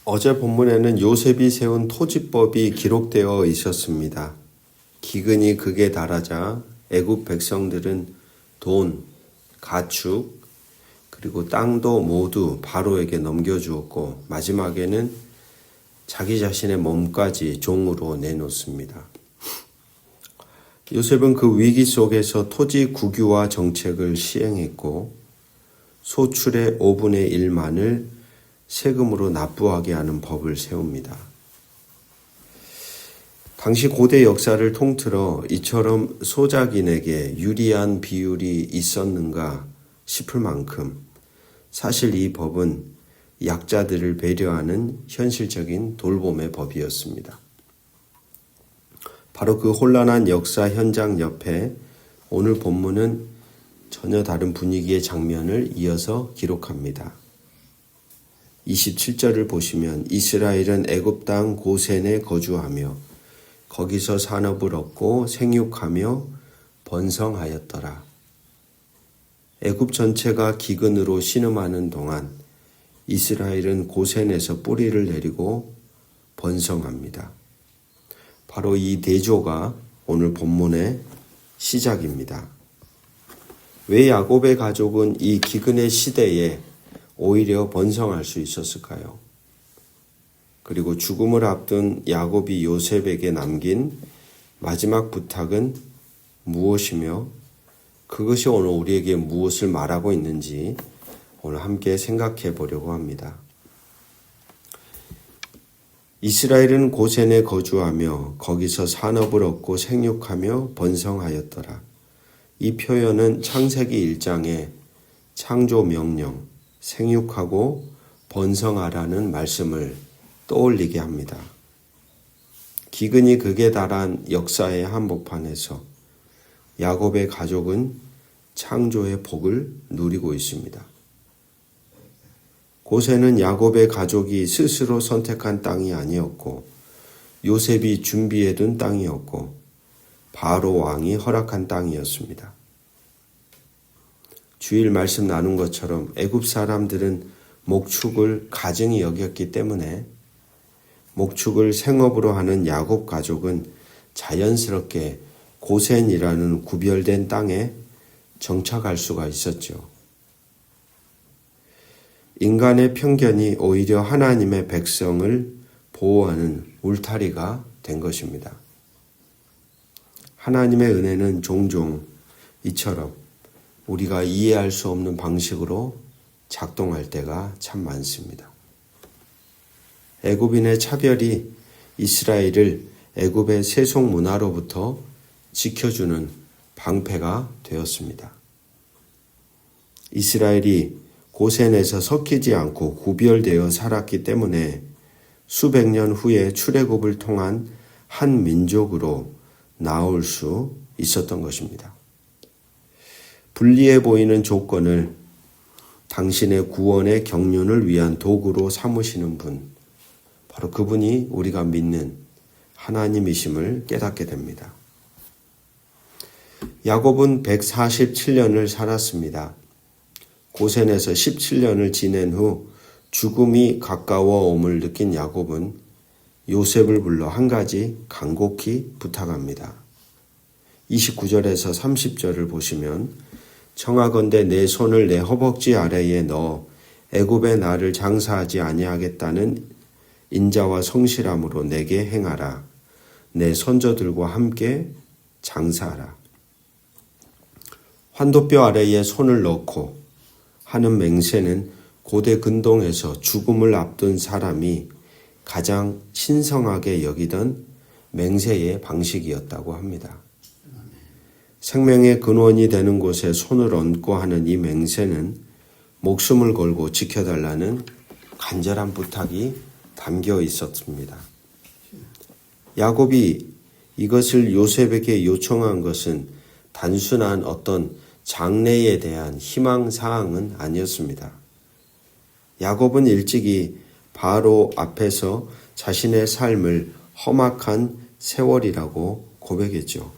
어제 본문에는 요셉이 세운 토지법이 기록되어 있었습니다. 기근이 극에 달하자 애굽 백성들은 돈, 가축, 그리고 땅도 모두 바로에게 넘겨주었고 마지막에는 자기 자신의 몸까지 종으로 내놓습니다. 요셉은 그 위기 속에서 토지 국유화 정책을 시행했고 소출의 5분의 1만을 세금으로 납부하게 하는 법을 세웁니다. 당시 고대 역사를 통틀어 이처럼 소작인에게 유리한 비율이 있었는가 싶을 만큼 사실 이 법은 약자들을 배려하는 현실적인 돌봄의 법이었습니다. 바로 그 혼란한 역사 현장 옆에 오늘 본문은 전혀 다른 분위기의 장면을 이어서 기록합니다. 27절을 보시면 이스라엘은 애굽 땅 고센에 거주하며 거기서 산업을 얻고 생육하며 번성하였더라. 애굽 전체가 기근으로 신음하는 동안 이스라엘은 고센에서 뿌리를 내리고 번성합니다. 바로 이 대조가 오늘 본문의 시작입니다. 왜 야곱의 가족은 이 기근의 시대에 오히려 번성할 수 있었을까요? 그리고 죽음을 앞둔 야곱이 요셉에게 남긴 마지막 부탁은 무엇이며 그것이 오늘 우리에게 무엇을 말하고 있는지 오늘 함께 생각해 보려고 합니다. 이스라엘은 고센에 거주하며 거기서 산업을 얻고 생육하며 번성하였더라. 이 표현은 창세기 1장의 창조 명령, 생육하고 번성하라는 말씀을 떠올리게 합니다. 기근이 극에 달한 역사의 한복판에서 야곱의 가족은 창조의 복을 누리고 있습니다. 고센은 야곱의 가족이 스스로 선택한 땅이 아니었고 요셉이 준비해둔 땅이었고 바로 왕이 허락한 땅이었습니다. 주일 말씀 나눈 것처럼 애굽 사람들은 목축을 가증히 여겼기 때문에 목축을 생업으로 하는 야곱 가족은 자연스럽게 고센이라는 구별된 땅에 정착할 수가 있었죠. 인간의 편견이 오히려 하나님의 백성을 보호하는 울타리가 된 것입니다. 하나님의 은혜는 종종 이처럼 우리가 이해할 수 없는 방식으로 작동할 때가 참 많습니다. 애굽인의 차별이 이스라엘을 애굽의 세속 문화로부터 지켜주는 방패가 되었습니다. 이스라엘이 고센에서 섞이지 않고 구별되어 살았기 때문에 수백 년 후에 출애굽을 통한 한 민족으로 나올 수 있었던 것입니다. 불리해 보이는 조건을 당신의 구원의 경륜을 위한 도구로 삼으시는 분, 바로 그분이 우리가 믿는 하나님이심을 깨닫게 됩니다. 야곱은 147년을 살았습니다. 고센에서 17년을 지낸 후 죽음이 가까워 옴을 느낀 야곱은 요셉을 불러 한 가지 간곡히 부탁합니다. 29절에서 30절을 보시면 청하건대 내 손을 내 허벅지 아래에 넣어 애굽에 나를 장사하지 아니하겠다는 인자와 성실함으로 내게 행하라. 내 선조들과 함께 장사하라. 환도뼈 아래에 손을 넣고 하는 맹세는 고대 근동에서 죽음을 앞둔 사람이 가장 신성하게 여기던 맹세의 방식이었다고 합니다. 생명의 근원이 되는 곳에 손을 얹고 하는 이 맹세는 목숨을 걸고 지켜달라는 간절한 부탁이 담겨 있었습니다. 야곱이 이것을 요셉에게 요청한 것은 단순한 어떤 장래에 대한 희망사항은 아니었습니다. 야곱은 일찍이 바로 앞에서 자신의 삶을 험악한 세월이라고 고백했죠.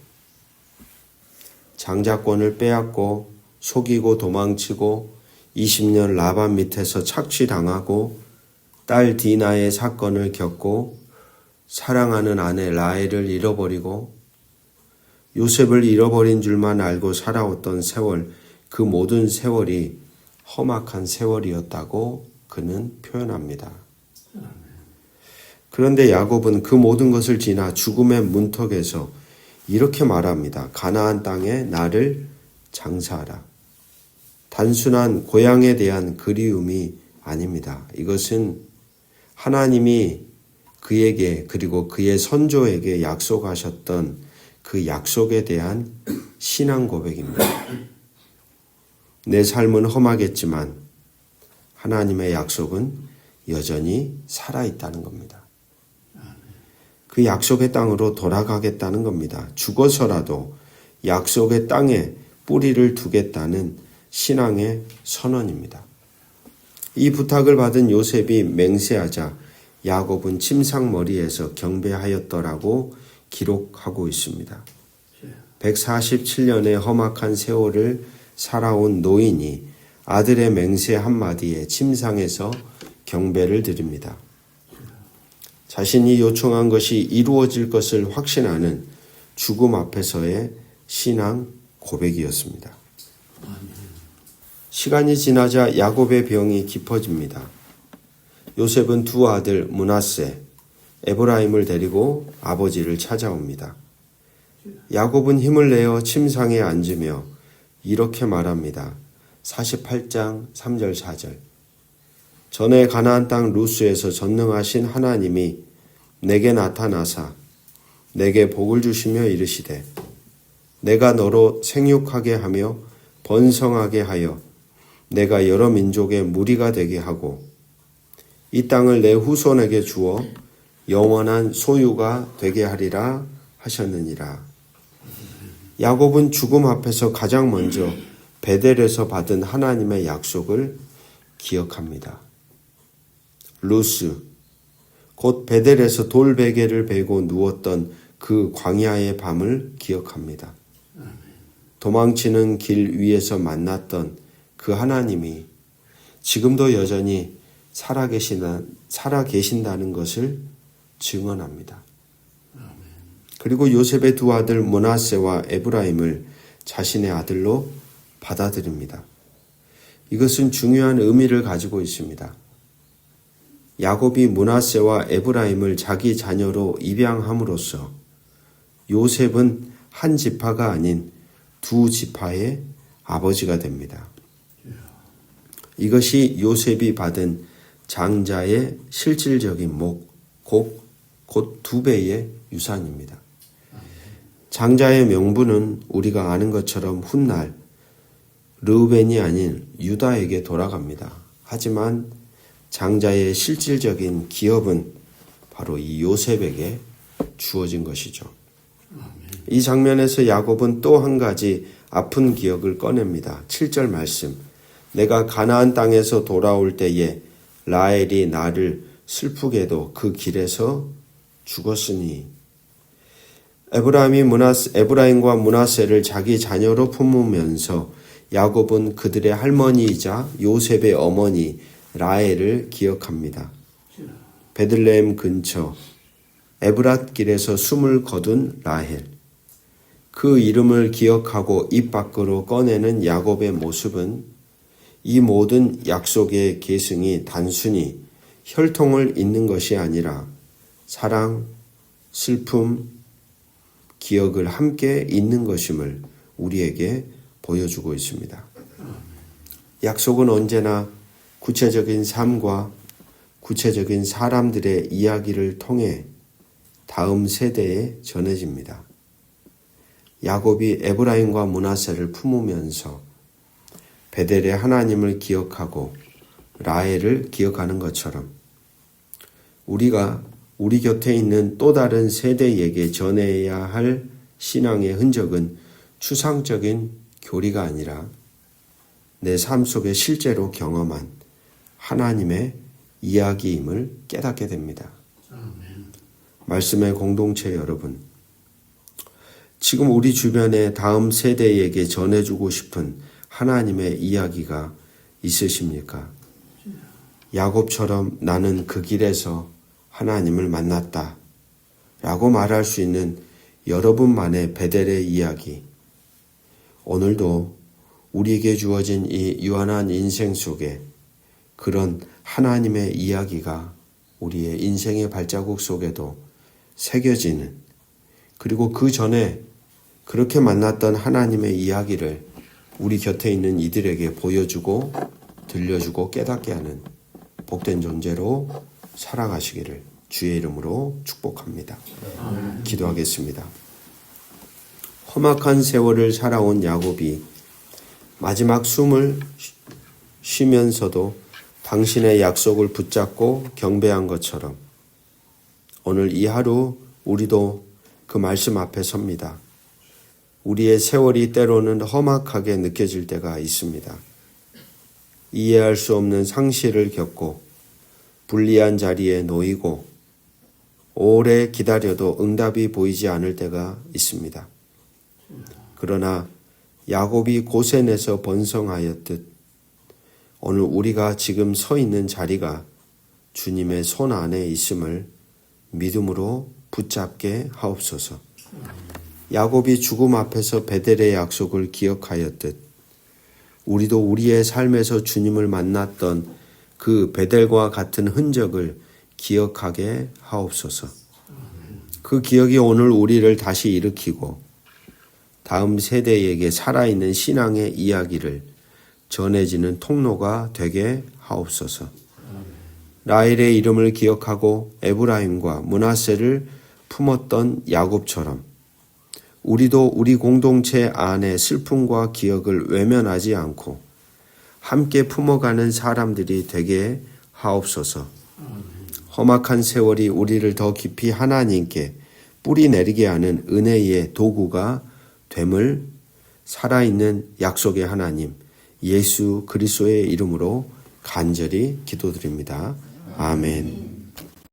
장자권을 빼앗고 속이고 도망치고 20년 라반 밑에서 착취당하고 딸 디나의 사건을 겪고 사랑하는 아내 라헬을 잃어버리고 요셉을 잃어버린 줄만 알고 살아왔던 세월, 그 모든 세월이 험악한 세월이었다고 그는 표현합니다. 그런데 야곱은 그 모든 것을 지나 죽음의 문턱에서 이렇게 말합니다. 가나안 땅에 나를 장사하라. 단순한 고향에 대한 그리움이 아닙니다. 이것은 하나님이 그에게 그리고 그의 선조에게 약속하셨던 그 약속에 대한 신앙 고백입니다. 내 삶은 험하겠지만 하나님의 약속은 여전히 살아있다는 겁니다. 그 약속의 땅으로 돌아가겠다는 겁니다. 죽어서라도 약속의 땅에 뿌리를 두겠다는 신앙의 선언입니다. 이 부탁을 받은 요셉이 맹세하자 야곱은 침상머리에서 경배하였더라고 기록하고 있습니다. 147년의 험악한 세월을 살아온 노인이 아들의 맹세 한마디에 침상에서 경배를 드립니다. 자신이 요청한 것이 이루어질 것을 확신하는 죽음 앞에서의 신앙 고백이었습니다. 시간이 지나자 야곱의 병이 깊어집니다. 요셉은 두 아들 므낫세, 에브라임을 데리고 아버지를 찾아옵니다. 야곱은 힘을 내어 침상에 앉으며 이렇게 말합니다. 48장 3절 4절. 전에 가나안 땅 루스에서 전능하신 하나님이 내게 나타나사 내게 복을 주시며 이르시되 내가 너로 생육하게 하며 번성하게 하여 내가 여러 민족의 무리가 되게 하고 이 땅을 내 후손에게 주어 영원한 소유가 되게 하리라 하셨느니라. 야곱은 죽음 앞에서 가장 먼저 베델에서 받은 하나님의 약속을 기억합니다. 루스, 곧 베델에서 돌베개를 베고 누웠던 그 광야의 밤을 기억합니다. 도망치는 길 위에서 만났던 그 하나님이 지금도 여전히 살아계신다는 것을 증언합니다. 그리고 요셉의 두 아들 므낫세와 에브라임을 자신의 아들로 받아들입니다. 이것은 중요한 의미를 가지고 있습니다. 야곱이 므낫세와 에브라임을 자기 자녀로 입양함으로써 요셉은 한 지파가 아닌 두 지파의 아버지가 됩니다. 이것이 요셉이 받은 장자의 실질적인 곧 2배의 유산입니다. 장자의 명분은 우리가 아는 것처럼 훗날 르우벤이 아닌 유다에게 돌아갑니다. 하지만 장자의 실질적인 기업은 바로 이 요셉에게 주어진 것이죠. 이 장면에서 야곱은 또 한 가지 아픈 기억을 꺼냅니다. 7절 말씀. 내가 가나안 땅에서 돌아올 때에 라헬이 나를 슬프게도 그 길에서 죽었으니. 에브라임과 므낫세를 자기 자녀로 품으면서 야곱은 그들의 할머니이자 요셉의 어머니 라헬을 기억합니다. 베들레헴 근처 에브랏 길에서 숨을 거둔 라헬. 그 이름을 기억하고 입 밖으로 꺼내는 야곱의 모습은 이 모든 약속의 계승이 단순히 혈통을 잇는 것이 아니라 사랑, 슬픔, 기억을 함께 잇는 것임을 우리에게 보여주고 있습니다. 약속은 언제나 구체적인 삶과 구체적인 사람들의 이야기를 통해 다음 세대에 전해집니다. 야곱이 에브라임과 므낫세를 품으면서 베델의 하나님을 기억하고 라헬을 기억하는 것처럼 우리가 우리 곁에 있는 또 다른 세대에게 전해야 할 신앙의 흔적은 추상적인 교리가 아니라 내 삶 속에 실제로 경험한 하나님의 이야기임을 깨닫게 됩니다. 말씀의 공동체 여러분, 지금 우리 주변에 다음 세대에게 전해주고 싶은 하나님의 이야기가 있으십니까? 야곱처럼 나는 그 길에서 하나님을 만났다 라고 말할 수 있는 여러분만의 베델의 이야기. 오늘도 우리에게 주어진 이 유한한 인생 속에 그런 하나님의 이야기가 우리의 인생의 발자국 속에도 새겨지는, 그리고 그 전에 그렇게 만났던 하나님의 이야기를 우리 곁에 있는 이들에게 보여주고 들려주고 깨닫게 하는 복된 존재로 살아가시기를 주의 이름으로 축복합니다. 기도하겠습니다. 험악한 세월을 살아온 야곱이 마지막 숨을 쉬면서도 당신의 약속을 붙잡고 경배한 것처럼 오늘 이 하루 우리도 그 말씀 앞에 섭니다. 우리의 세월이 때로는 험악하게 느껴질 때가 있습니다. 이해할 수 없는 상실을 겪고 불리한 자리에 놓이고 오래 기다려도 응답이 보이지 않을 때가 있습니다. 그러나 야곱이 고센에서 번성하였듯 오늘 우리가 지금 서 있는 자리가 주님의 손 안에 있음을 믿음으로 붙잡게 하옵소서. 야곱이 죽음 앞에서 베델의 약속을 기억하였듯 우리도 우리의 삶에서 주님을 만났던 그 베델과 같은 흔적을 기억하게 하옵소서. 그 기억이 오늘 우리를 다시 일으키고 다음 세대에게 살아있는 신앙의 이야기를 전해지는 통로가 되게 하옵소서. 라헬의 이름을 기억하고 에브라임과 므낫세를 품었던 야곱처럼 우리도 우리 공동체 안에 슬픔과 기억을 외면하지 않고 함께 품어가는 사람들이 되게 하옵소서. 험악한 세월이 우리를 더 깊이 하나님께 뿌리 내리게 하는 은혜의 도구가 됨을 살아있는 약속의 하나님 예수 그리스도의 이름으로 간절히 기도드립니다. 아멘.